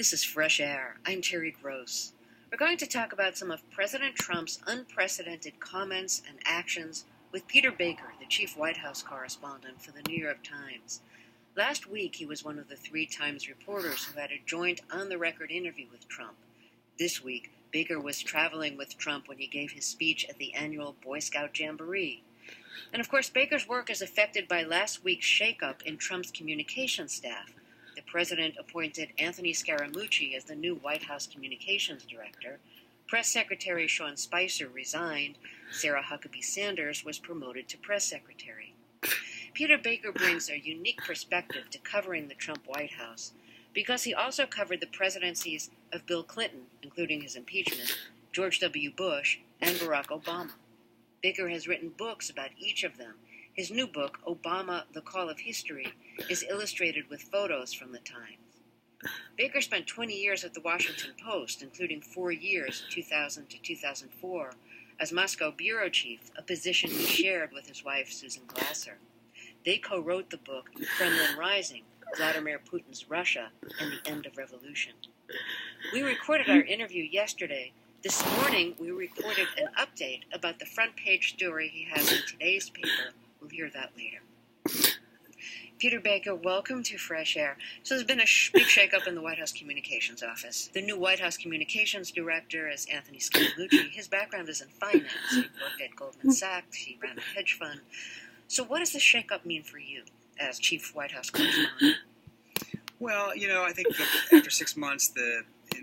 This is Fresh Air. I'm Terry Gross. We're going to talk about some of President Trump's unprecedented comments and actions with Peter Baker, the chief White House correspondent for the New York Times. Last week, he was one of the 3 Times reporters who had a joint on-the-record interview with Trump. This week, Baker was traveling with Trump when he gave his speech at the annual Boy Scout Jamboree. And of course, Baker's work is affected by last week's shakeup in Trump's communications staff. The president appointed Anthony Scaramucci as the new White House communications director. Press Secretary Sean Spicer resigned. Sarah Huckabee Sanders was promoted to press secretary. Peter Baker brings a unique perspective to covering the Trump White House because he also covered the presidencies of Bill Clinton, including his impeachment, George W. Bush, and Barack Obama. Baker has written books about each of them. His new book, Obama, The Call of History, is illustrated with photos from the Times. Baker spent 20 years at the Washington Post, including 4 years, 2000 to 2004, as Moscow bureau chief, a position he shared with his wife, Susan Glasser. They co-wrote the book, Kremlin Rising, Vladimir Putin's Russia and the End of Revolution. We recorded our interview yesterday. This morning, we reported an update about the front page story he has in today's paper. We'll hear that later. Peter Baker, welcome to Fresh Air. So there's been a big shakeup in the White House Communications Office. The new White House Communications Director is Anthony Scaramucci. His background is in finance. He worked at Goldman Sachs. He ran a hedge fund. So what does this shakeup mean for you as chief White House correspondent? Well, I think that after 6 months, the